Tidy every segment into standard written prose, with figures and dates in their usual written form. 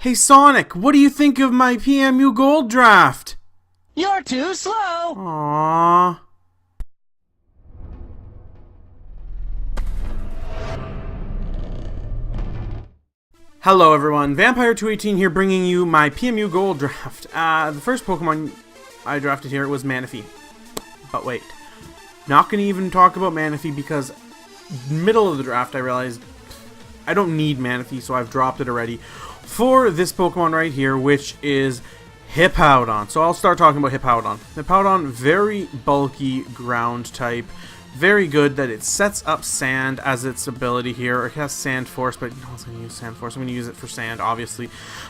Hey Sonic, what do you think of my PMU Gold draft? You're too slow! Aww. Hello everyone, Vampire218 here bringing you my PMU Gold draft. The first Pokemon I drafted here was Manaphy. But wait, not going to even talk about Manaphy because middle of the draft I realized I don't need Manaphy, so I've dropped it already for this Pokemon right here, which is Hippowdon. So I'll start talking about Hippowdon. Hippowdon, very bulky ground type. Very good that it sets up Sand as its ability here. It has Sand Force, but no one's going to use Sand Force. I'm going to use it for Sand, obviously.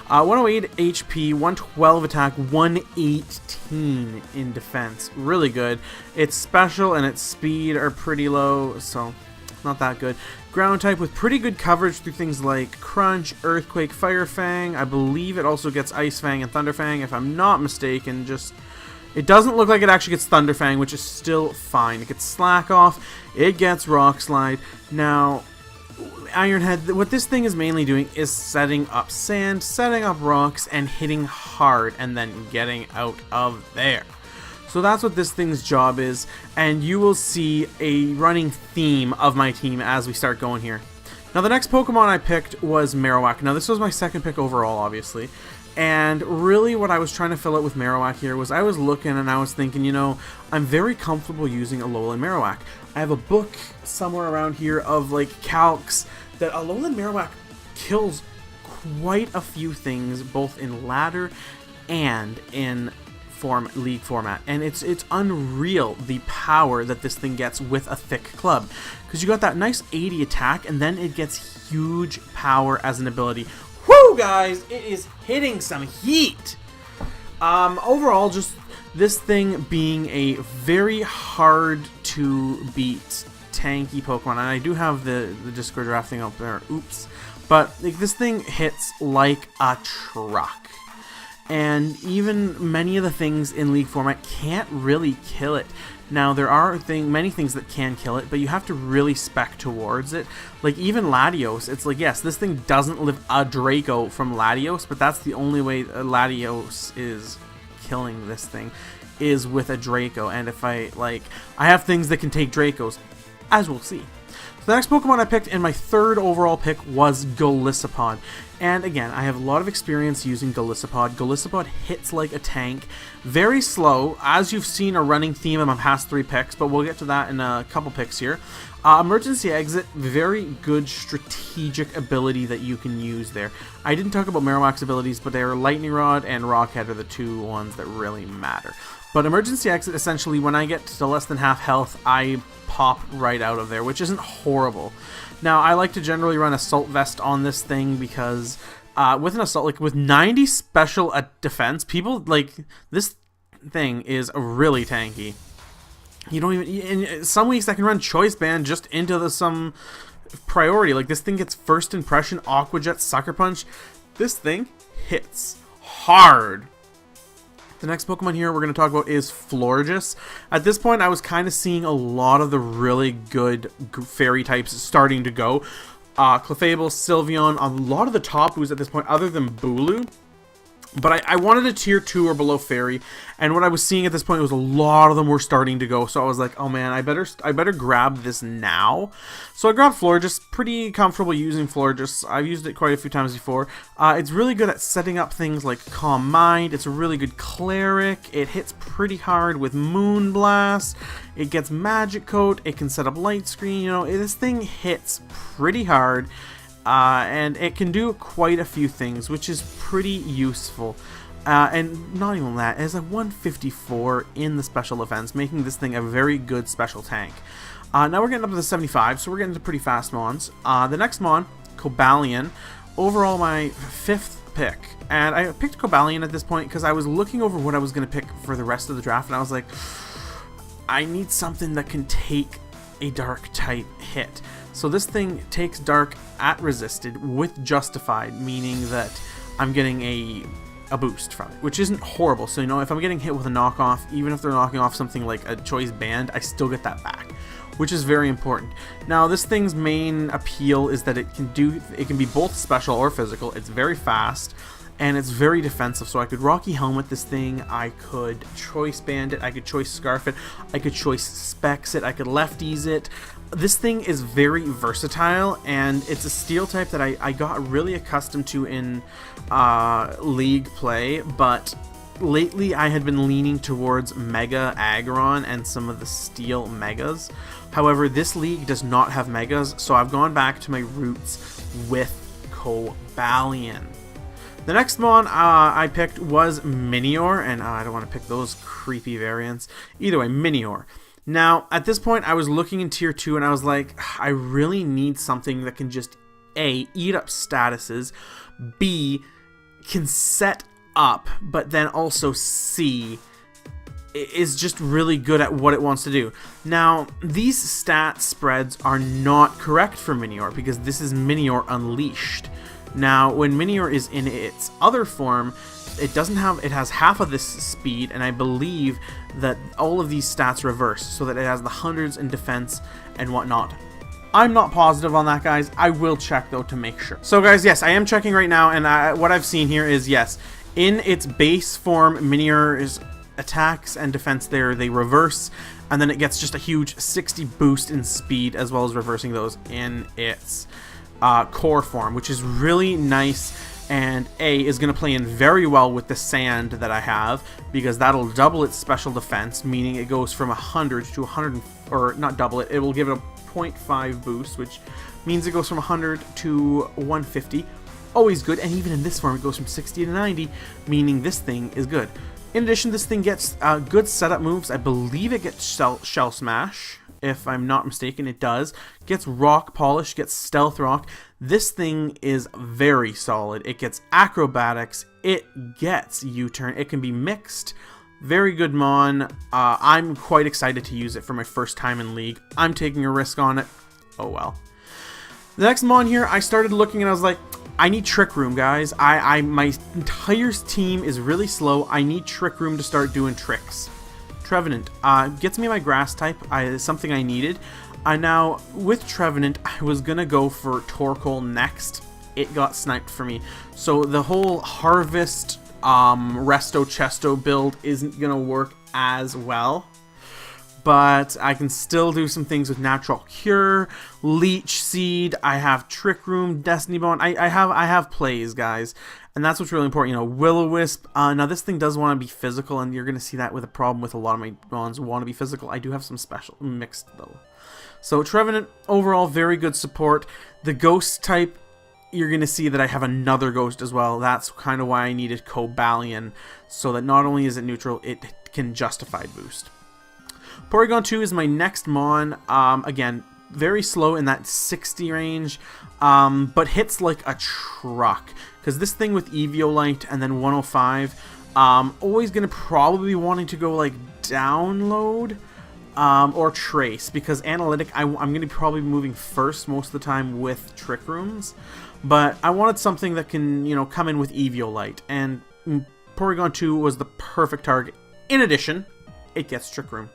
108 HP, 112 attack, 118 in defense. Really good. Its special and its speed are pretty low, so not that good. Ground type with pretty good coverage through things like Crunch, Earthquake, Fire Fang. I believe it also gets Ice Fang and Thunder Fang, if I'm not mistaken. It doesn't look like it actually gets Thunder Fang, which is still fine. It gets Slack Off, it gets Rock Slide. Now, Ironhead, what this thing is mainly doing is setting up Sand, setting up rocks, and hitting hard, and then getting out of there. So that's what this thing's job is, and you will see a running theme of my team as we start going here. Now the next Pokemon I picked was Marowak. Now this was my second pick overall, obviously. And really what I was trying to fill out with Marowak here was I was looking and I was thinking, you know, I'm very comfortable using Alolan Marowak. I have a book somewhere around here of like calcs that Alolan Marowak kills quite a few things, both in ladder and in league format, and it's unreal the power that this thing gets with a thick club, because you got that nice 80 attack and then it gets huge power as an ability. Whoo guys, it is hitting some heat. Overall, just this thing being a very hard to beat tanky Pokemon, and I do have the Discord draft thing up there, oops, but like, this thing hits like a truck. And even many of the things in League format can't really kill it. Now, there are many things that can kill it, but you have to really spec towards it. Like, even Latios, it's like, yes, this thing doesn't live a Draco from Latios, but that's the only way Latios is killing this thing, is with a Draco. And if I have things that can take Dracos, as we'll see. So the next Pokemon I picked in my third overall pick was Golisopod. And again, I have a lot of experience using Golisopod. Golisopod hits like a tank, very slow, as you've seen a running theme in my past 3 picks, but we'll get to that in a couple picks here. Emergency Exit, very good strategic ability that you can use there. I didn't talk about Marowak's abilities, but they are Lightning Rod and Rockhead are the two ones that really matter. But Emergency Exit, essentially, when I get to less than half health, I pop right out of there, which isn't horrible. Now, I like to generally run Assault Vest on this thing because with an Assault, like with 90 special defense, people, like, this thing is really tanky. You don't even, in some weeks I can run Choice Band just into some priority. Like, this thing gets First Impression, Aqua Jet, Sucker Punch. This thing hits hard. The next Pokemon here we're going to talk about is Florges. At this point, I was kind of seeing a lot of the really good fairy types starting to go. Clefable, Sylveon, a lot of the top boos at this point, other than Bulu. But I wanted a tier 2 or below fairy, and what I was seeing at this point was a lot of them were starting to go, so I was like, oh man, I better grab this now. So I grabbed Florges, pretty comfortable using Florges. I've used it quite a few times before. It's really good at setting up things like Calm Mind. It's a really good cleric. It hits pretty hard with Moonblast. It gets Magic Coat. It can set up Light Screen. You know, this thing hits pretty hard. And it can do quite a few things, which is pretty useful. And not even that, it has a 154 in the special defense, making this thing a very good special tank. Now we're getting up to the 75, so we're getting to pretty fast Mons. The next Mon, Cobalion, overall my 5th pick. And I picked Cobalion at this point because I was looking over what I was going to pick for the rest of the draft, and I was like, I need something that can take a dark type hit. So this thing takes dark at resisted with justified, meaning that I'm getting a boost from it, which isn't horrible. So, you know, if I'm getting hit with a knockoff, even if they're knocking off something like a Choice Band, I still get that back, which is very important. Now, this thing's main appeal is that it can be both special or physical. It's very fast, and it's very defensive. So I could Rocky Helmet this thing, I could Choice Bandit, I could Choice Scarf it, I could Choice Specs it, I could Lefties it. This thing is very versatile, and it's a steel type that I got really accustomed to in League play, but lately I had been leaning towards Mega Aggron and some of the steel Megas. However, this league does not have Megas, so I've gone back to my roots with Cobalion. The next mon I picked was Minior, and I don't want to pick those creepy variants. Either way, Minior. Now, at this point, I was looking in Tier 2, and I was like, I really need something that can just, A, eat up statuses, B, can set up, but then also C, is just really good at what it wants to do. Now, these stat spreads are not correct for Minior, because this is Minior Unleashed. Now, when Minior is in its other form, it has half of this speed, and I believe that all of these stats reverse, so that it has the hundreds in defense and whatnot. I'm not positive on that, guys. I will check, though, to make sure. So, guys, yes, I am checking right now, and what I've seen here is, yes, in its base form, Minior's attacks and defense there, they reverse, and then it gets just a huge 60 boost in speed, as well as reversing those in its core form, which is really nice. And A is going to play in very well with the sand that I have, because that'll double its special defense, meaning it goes from 100 to 100, or not double it, it will give it a 0.5 boost, which means it goes from 100 to 150. Always good, and even in this form it goes from 60 to 90, meaning this thing is good. In addition, this thing gets good setup moves. I believe it gets Shell Smash, if I'm not mistaken. It does. Gets Rock Polish, gets Stealth Rock. This thing is very solid. It gets Acrobatics. It gets U-Turn. It can be mixed. Very good mon. I'm quite excited to use it for my first time in League. I'm taking a risk on it. Oh well. The next mon here, I started looking and I was like, I need Trick Room, guys. My entire team is really slow. I need Trick Room to start doing tricks. Trevenant gets me my grass type. Something I needed. Now, with Trevenant, I was going to go for Torkoal next. It got sniped for me. So the whole Harvest Resto Chesto build isn't going to work as well. But I can still do some things with Natural Cure, Leech Seed. I have Trick Room, Destiny Bone. I have plays, guys, and that's what's really important. You know, Will-O-Wisp. Now this thing does want to be physical, and you're gonna see that with a problem with a lot of my mons want to be physical. I do have some special mixed though. So Trevenant overall very good support. The Ghost type, you're gonna see that I have another Ghost as well. That's kind of why I needed Cobalion, so that not only is it neutral, it can justify boost. Porygon 2 is my next mon. Again, very slow in that 60 range, but hits like a truck. Because this thing with Eviolite and then 105, always going to probably be wanting to go like download or trace. Because analytic, I'm going to probably be moving first most of the time with Trick Rooms. But I wanted something that can, you know, come in with Eviolite. And Porygon 2 was the perfect target. In addition, it gets Trick Room.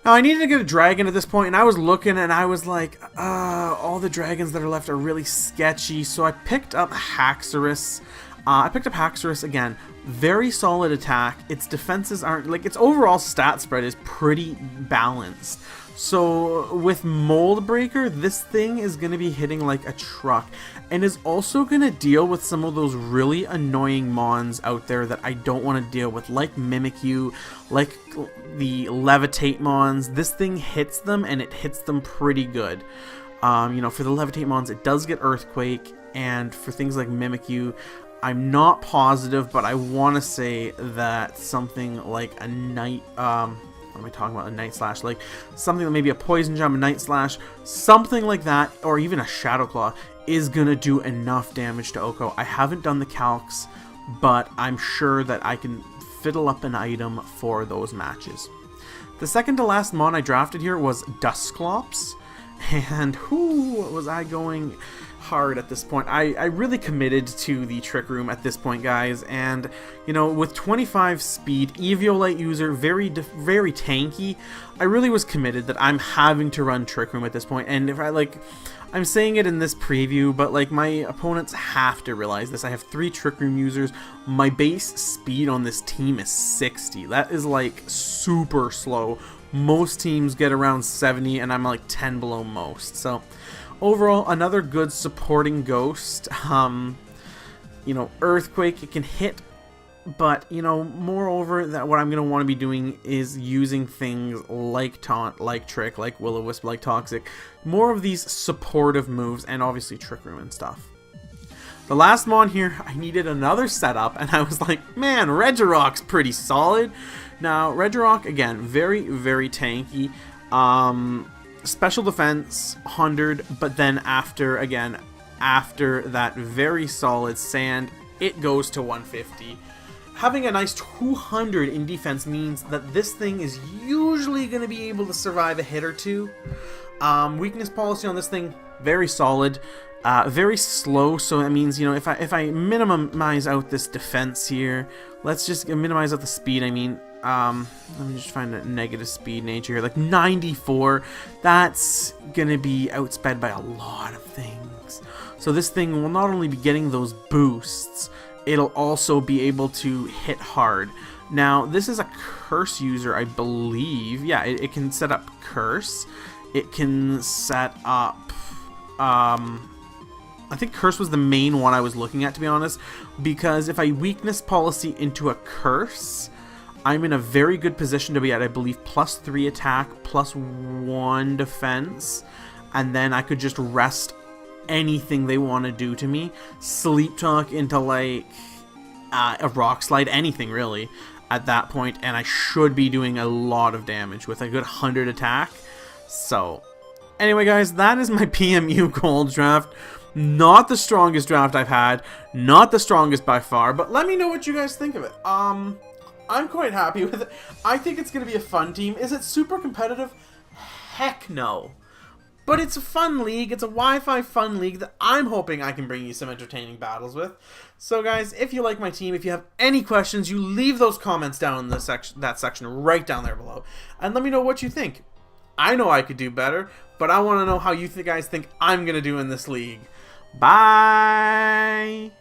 Now, I needed to get a dragon at this point, and I was looking, and I was like, all the dragons that are left are really sketchy, so I picked up Haxorus. Again. Very solid attack. Its defenses aren't, like, its overall stat spread is pretty balanced. So, with Mold Breaker, this thing is going to be hitting like a truck, and is also going to deal with some of those really annoying mons out there that I don't want to deal with, like Mimikyu, like the Levitate mons. This thing hits them, and it hits them pretty good. You know, for the Levitate mons, it does get Earthquake, and for things like Mimikyu, I'm not positive, but I want to say that something like a Night... what am I talking about? A Night Slash, like something that maybe a Poison Jam, a Night Slash, something like that, or even a Shadow Claw is gonna do enough damage to Oko. I haven't done the calcs, but I'm sure that I can fiddle up an item for those matches. The second to last mon I drafted here was Dusclops, And who was I going hard at this point? I really committed to the Trick Room at this point, guys, and you know, with 25 speed, Eviolite user, very tanky, I really was committed that I'm having to run Trick Room at this point. And if I'm saying it in this preview, but like, my opponents have to realize this. I have 3 Trick Room users. My base speed on this team is 60. That is like super slow. Most teams get around 70, and I'm like 10 below most. So overall, another good supporting ghost. You know, Earthquake, it can hit, but you know, moreover, that what I'm gonna want to be doing is using things like Taunt, like Trick, like Will-O-Wisp, like Toxic, more of these supportive moves, and obviously Trick Room and stuff. The last mon here, I needed another setup, and I was like, man, Regirock's pretty solid. Now, Regirock, again, very tanky. Special defense, 100, but then after that very solid sand, it goes to 150. Having a nice 200 in defense means that this thing is usually going to be able to survive a hit or two. Weakness policy on this thing, very solid. Very slow, so that means, you know, if I minimize out this defense here, let's just minimize out the speed, I mean, let me just find a negative speed nature here, like 94, that's gonna be outsped by a lot of things. So this thing will not only be getting those boosts, it'll also be able to hit hard. Now, this is a curse user, I believe. Yeah, it can set up curse. It can set up, I think curse was the main one I was looking at, to be honest, because if I weakness policy into a curse, I'm in a very good position to be at, I believe, +3 attack, +1 defense, and then I could just rest anything they want to do to me. Sleep Talk into like a Rock Slide, anything really at that point, and I should be doing a lot of damage with a good 100 attack. So anyway, guys, that is my PMU Gold draft. Not the strongest draft I've had, not the strongest by far, but let me know what you guys think of it. I'm quite happy with it. I think it's going to be a fun team. Is it super competitive? Heck no. But it's a fun league. It's a Wi-Fi fun league that I'm hoping I can bring you some entertaining battles with. So guys, if you like my team, if you have any questions, you leave those comments down in the that section right down there below. And let me know what you think. I know I could do better, but I want to know how you guys think I'm going to do in this league. Bye!